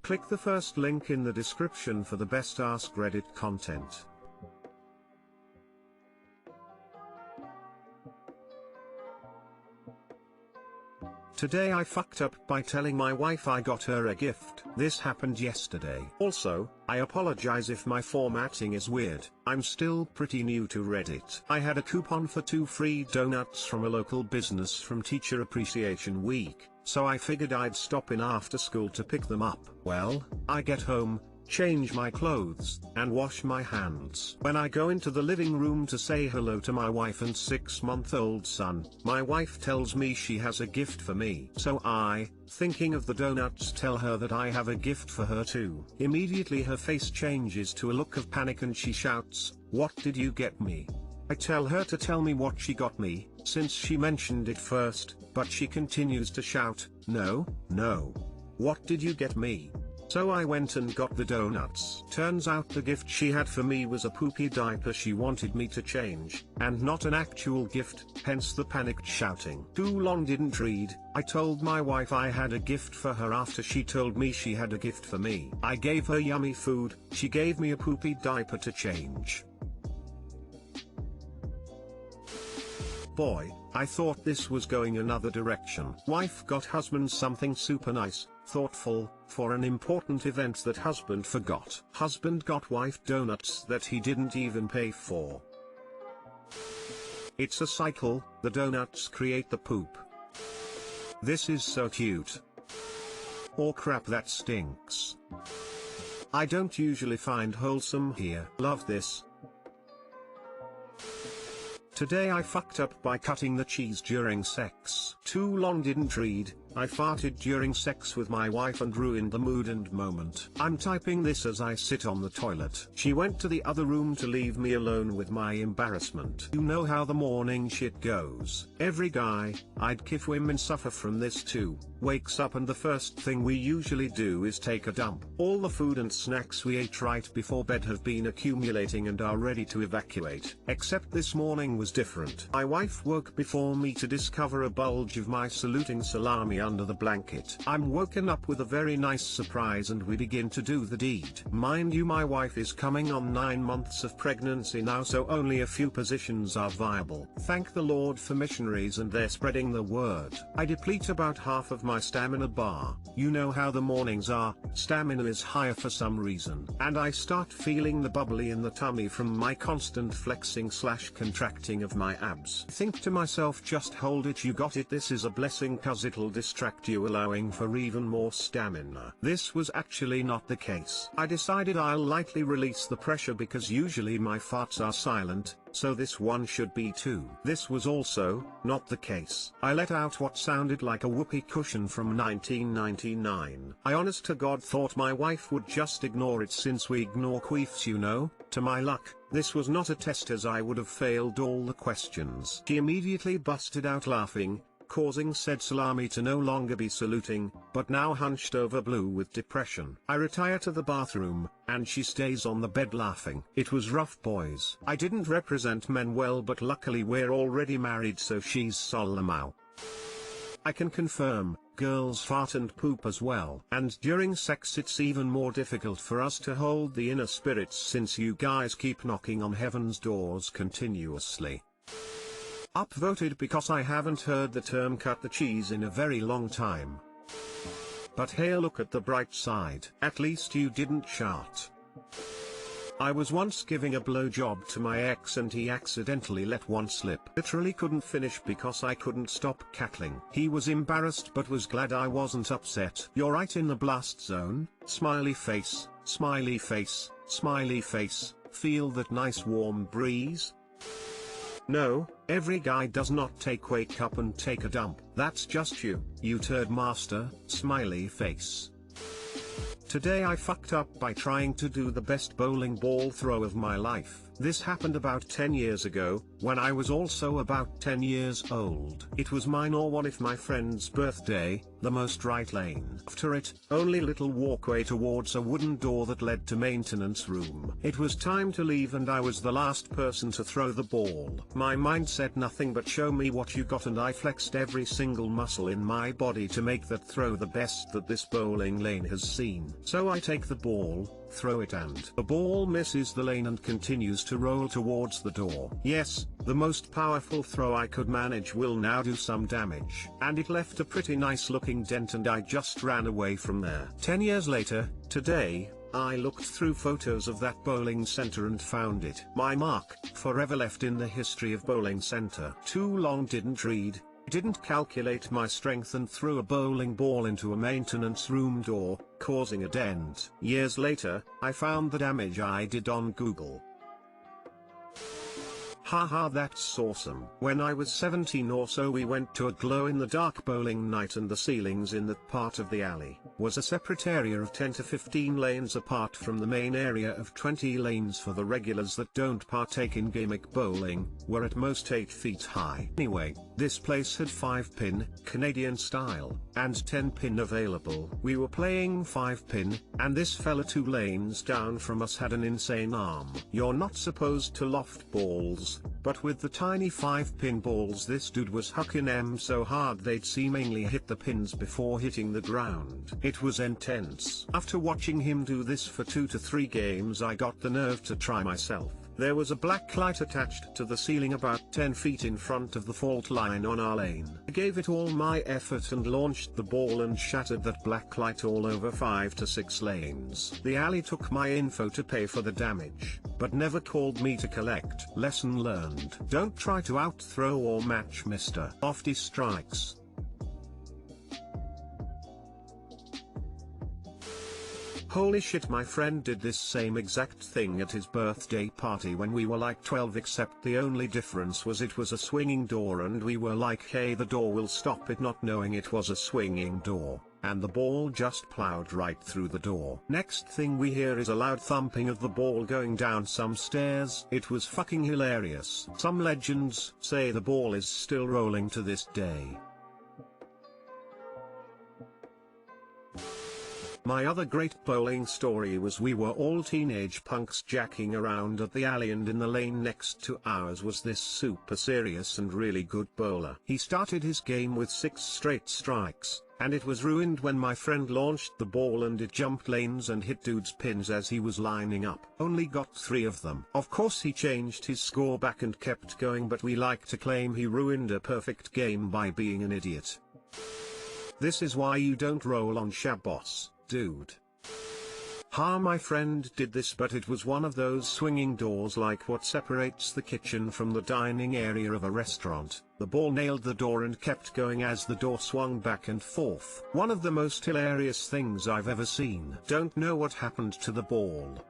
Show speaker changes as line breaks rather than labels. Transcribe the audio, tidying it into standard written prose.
Click the first link in the description for the best Askreddit content. Today I fucked up by telling my wife I got her a gift. This happened yesterday. Also, I apologize if my formatting is weird. I'm still pretty new to Reddit. I had a coupon for 2 free donuts from a local business from Teacher Appreciation Week, so I figured I'd stop in after school to pick them up. Well, I get home, change my clothes, and wash my hands. When I go into the living room to say hello to my wife and 6-month-old son, my wife tells me she has a gift for me. So I, thinking of the donuts, tell her that I have a gift for her too. Immediately her face changes to a look of panic and she shouts, "What did you get me?" I tell her to tell me what she got me, since she mentioned it first, but she continues to shout, "No, no. What did you get me?" So I went and got the donuts. Turns out the gift she had for me was a poopy diaper she wanted me to change, and not an actual gift, hence the panicked shouting. Too long didn't read, I told my wife I had a gift for her after she told me she had a gift for me. I gave her yummy food, she gave me a poopy diaper to change. Boy, I thought this was going another direction. Wife got husband something super nice, thoughtful, for an important event that husband forgot. Husband got wife donuts that he didn't even pay for. It's a cycle, the donuts create the poop. This is so cute. Oh crap, that stinks. I don't usually find wholesome here. Love this. Today I fucked up by cutting the cheese during sex. Too long didn't read, I farted during sex with my wife and ruined the mood and moment. I'm typing this as I sit on the toilet. She went to the other room to leave me alone with my embarrassment. You know how the morning shit goes. Every guy, I'd kif women suffer from this too, wakes up and the first thing we usually do is take a dump. All the food and snacks we ate right before bed have been accumulating and are ready to evacuate. Except this morning was different. My wife woke before me to discover a bulge of my saluting salami under the blanket. I'm woken up with a very nice surprise and we begin to do the deed. Mind you, my wife is coming on 9 months of pregnancy now, so only a few positions are viable. Thank the Lord for missionaries and they're spreading the word. I deplete about half of my stamina bar. You know how the mornings are, stamina is higher for some reason. And I start feeling the bubbly in the tummy from my constant flexing / contracting of my abs. Think to myself, just hold it, you got it, this is a blessing cause it'll distract you, allowing for even more stamina. This was actually not the case. I decided I'll lightly release the pressure because usually my farts are silent, so this one should be too. This was also not the case. I let out what sounded like a whoopee cushion from 1999. I honest to God thought my wife would just ignore it since we ignore queefs, you know. To my luck, this was not a test as I would have failed all the questions. She immediately busted out laughing, causing said salami to no longer be saluting, but now hunched over blue with depression. I retire to the bathroom, and she stays on the bed laughing. It was rough, boys. I didn't represent men well, but luckily we're already married, so she's solemn. I can confirm, girls fart and poop as well. And during sex it's even more difficult for us to hold the inner spirits since you guys keep knocking on heaven's doors continuously. Upvoted because I haven't heard the term cut the cheese in a very long time. But hey, look at the bright side. At least you didn't shart. I was once giving a blowjob to my ex and he accidentally let one slip. Literally couldn't finish because I couldn't stop cackling. He was embarrassed but was glad I wasn't upset. You're right in the blast zone, smiley face, smiley face, smiley face, feel that nice warm breeze? No, every guy does not wake up and take a dump. That's just you turd master, smiley face. Today I fucked up by trying to do the best bowling ball throw of my life. This happened about 10 years ago, when I was also about 10 years old. It was mine or one of my friend's birthday, the most right lane. After it, only little walkway towards a wooden door that led to maintenance room. It was time to leave and I was the last person to throw the ball. My mind said nothing but show me what you got, and I flexed every single muscle in my body to make that throw the best that this bowling lane has seen. So I take the ball, throw it, and the ball misses the lane and continues to roll towards the door. Yes, the most powerful throw I could manage will now do some damage. And it left a pretty nice looking dent and I just ran away from there. 10 years later, today, I looked through photos of that bowling center and found it. My mark, forever left in the history of bowling center. Too long didn't read, didn't calculate my strength and threw a bowling ball into a maintenance room door, causing a dent. Years later, I found the damage I did on Google. Haha, that's awesome. When I was 17 or so, we went to a glow-in-the-dark bowling night, and the ceilings in that part of the alley was a separate area of 10 to 15 lanes apart from the main area of 20 lanes for the regulars that don't partake in gimmick bowling, were at most 8 feet high. Anyway, this place had 5-pin, Canadian style, and 10-pin available. We were playing 5-pin, and this fella 2 lanes down from us had an insane arm. You're not supposed to loft balls, but with the tiny 5-pin balls this dude was hucking them so hard they'd seemingly hit the pins before hitting the ground. It was intense. After watching him do this for 2 to 3 games, I got the nerve to try myself. There was a black light attached to the ceiling about 10 feet in front of the fault line on our lane. I gave it all my effort and launched the ball and shattered that black light all over 5 to 6 lanes. The alley took my info to pay for the damage, but never called me to collect. Lesson learned. Don't try to out-throw or match Mr. Lofty Strikes. Holy shit, my friend did this same exact thing at his birthday party when we were like 12, except the only difference was it was a swinging door and we were like, hey, the door will stop it, not knowing it was a swinging door, and the ball just plowed right through the door. Next thing we hear is a loud thumping of the ball going down some stairs. It was fucking hilarious. Some legends say the ball is still rolling to this day. My other great bowling story was we were all teenage punks jacking around at the alley, and in the lane next to ours was this super serious and really good bowler. He started his game with 6 straight strikes, and it was ruined when my friend launched the ball and it jumped lanes and hit dude's pins as he was lining up. Only got 3 of them. Of course he changed his score back and kept going, but we like to claim he ruined a perfect game by being an idiot. This is why you don't roll on Shabbos, dude. Ha, my friend did this, but it was one of those swinging doors like what separates the kitchen from the dining area of a restaurant. The ball nailed the door and kept going as the door swung back and forth. One of the most hilarious things I've ever seen. Don't know what happened to the ball.